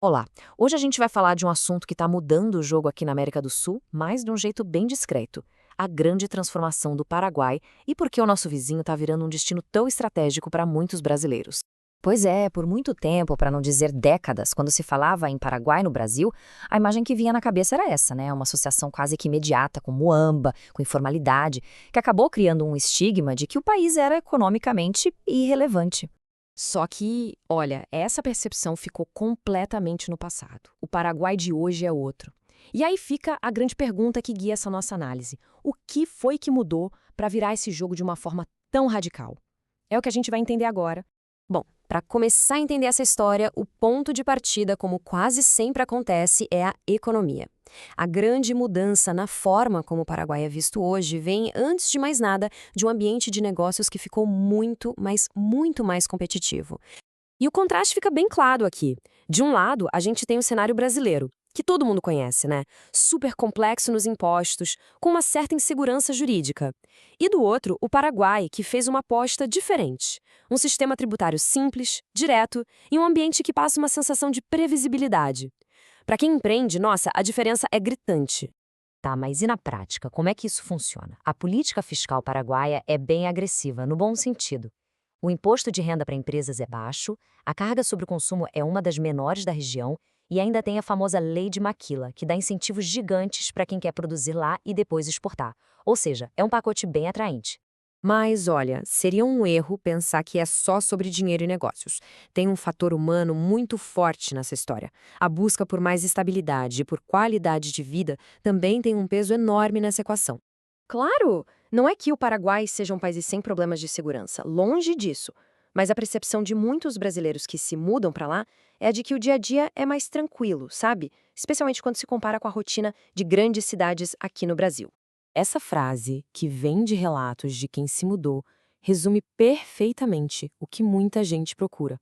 Olá, hoje a gente vai falar de um assunto que está mudando o jogo aqui na América do Sul, mas de um jeito bem discreto. A grande transformação do Paraguai e por que o nosso vizinho está virando um destino tão estratégico para muitos brasileiros. Pois é, por muito tempo, para não dizer décadas, quando se falava em Paraguai no Brasil, a imagem que vinha na cabeça era essa, né? Uma associação quase que imediata com muamba, com informalidade, que acabou criando um estigma de que o país era economicamente irrelevante. Só que, olha, essa percepção ficou completamente no passado. O Paraguai de hoje é outro. E aí fica a grande pergunta que guia essa nossa análise. O que foi que mudou para virar esse jogo de uma forma tão radical? É o que a gente vai entender agora. Bom, para começar a entender essa história, o ponto de partida, como quase sempre acontece, é a economia. A grande mudança na forma como o Paraguai é visto hoje vem, antes de mais nada, de um ambiente de negócios que ficou muito, mas muito mais competitivo. E o contraste fica bem claro aqui. De um lado, a gente tem o cenário brasileiro, que todo mundo conhece, né? Super complexo nos impostos, com uma certa insegurança jurídica. E do outro, o Paraguai, que fez uma aposta diferente. Um sistema tributário simples, direto e um ambiente que passa uma sensação de previsibilidade. Para quem empreende, nossa, a diferença é gritante. Tá, mas e na prática, como é que isso funciona? A política fiscal paraguaia é bem agressiva, no bom sentido. O imposto de renda para empresas é baixo, a carga sobre o consumo é uma das menores da região e ainda tem a famosa Lei de Maquila, que dá incentivos gigantes para quem quer produzir lá e depois exportar. Ou seja, é um pacote bem atraente. Mas olha, seria um erro pensar que é só sobre dinheiro e negócios. Tem um fator humano muito forte nessa história. A busca por mais estabilidade e por qualidade de vida também tem um peso enorme nessa equação. Claro, não é que o Paraguai seja um país sem problemas de segurança, longe disso. Mas a percepção de muitos brasileiros que se mudam para lá é a de que o dia a dia é mais tranquilo, sabe? Especialmente quando se compara com a rotina de grandes cidades aqui no Brasil. Essa frase, que vem de relatos de quem se mudou, resume perfeitamente o que muita gente procura.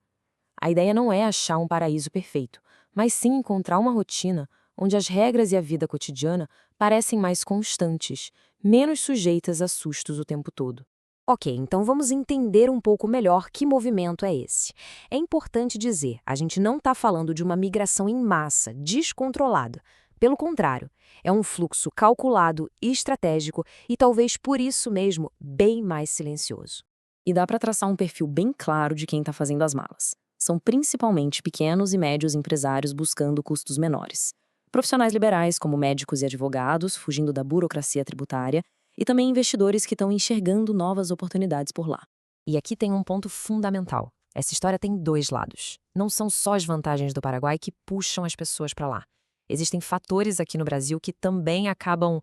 A ideia não é achar um paraíso perfeito, mas sim encontrar uma rotina onde as regras e a vida cotidiana parecem mais constantes, menos sujeitas a sustos o tempo todo. Ok, então vamos entender um pouco melhor que movimento é esse. É importante dizer, a gente não está falando de uma migração em massa, descontrolada. Pelo contrário, é um fluxo calculado e estratégico e talvez por isso mesmo bem mais silencioso. E dá para traçar um perfil bem claro de quem está fazendo as malas. São principalmente pequenos e médios empresários buscando custos menores. Profissionais liberais, como médicos e advogados, fugindo da burocracia tributária, e também investidores que estão enxergando novas oportunidades por lá. E aqui tem um ponto fundamental. Essa história tem dois lados. Não são só as vantagens do Paraguai que puxam as pessoas para lá. Existem fatores aqui no Brasil que também acabam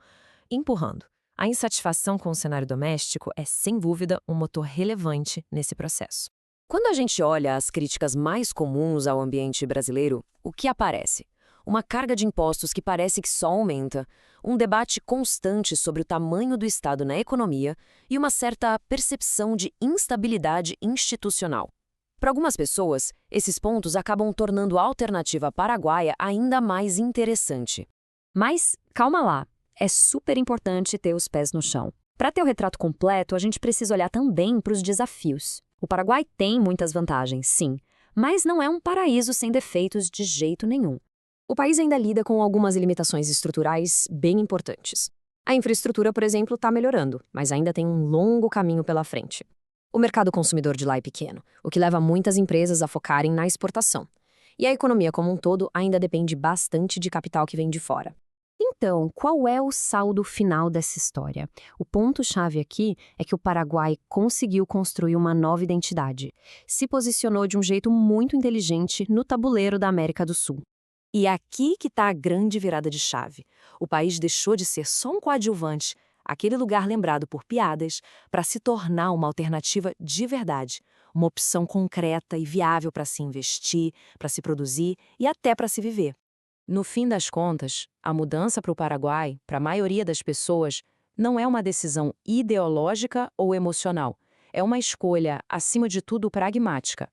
empurrando. A insatisfação com o cenário doméstico é, sem dúvida, um motor relevante nesse processo. Quando a gente olha as críticas mais comuns ao ambiente brasileiro, o que aparece? Uma carga de impostos que parece que só aumenta, um debate constante sobre o tamanho do Estado na economia e uma certa percepção de instabilidade institucional. Para algumas pessoas, esses pontos acabam tornando a alternativa paraguaia ainda mais interessante. Mas, calma lá, é super importante ter os pés no chão. Para ter o retrato completo, a gente precisa olhar também para os desafios. O Paraguai tem muitas vantagens, sim, mas não é um paraíso sem defeitos de jeito nenhum. O país ainda lida com algumas limitações estruturais bem importantes. A infraestrutura, por exemplo, está melhorando, mas ainda tem um longo caminho pela frente. O mercado consumidor de lá é pequeno, o que leva muitas empresas a focarem na exportação. E a economia como um todo ainda depende bastante de capital que vem de fora. Então, qual é o saldo final dessa história? O ponto-chave aqui é que o Paraguai conseguiu construir uma nova identidade. Se posicionou de um jeito muito inteligente no tabuleiro da América do Sul. E é aqui que está a grande virada de chave. O país deixou de ser só um coadjuvante, aquele lugar lembrado por piadas, para se tornar uma alternativa de verdade, uma opção concreta e viável para se investir, para se produzir e até para se viver. No fim das contas, a mudança para o Paraguai, para a maioria das pessoas, não é uma decisão ideológica ou emocional. É uma escolha, acima de tudo, pragmática.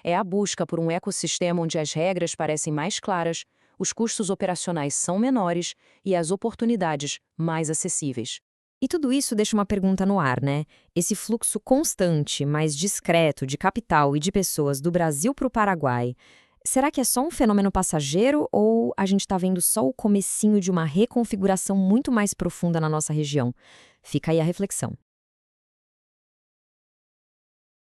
É a busca por um ecossistema onde as regras parecem mais claras, os custos operacionais são menores e as oportunidades mais acessíveis. E tudo isso deixa uma pergunta no ar, né? Esse fluxo constante, mas discreto de capital e de pessoas do Brasil para o Paraguai Será que é só um fenômeno passageiro ou a gente está vendo só o comecinho de uma reconfiguração muito mais profunda na nossa região? Fica aí a reflexão.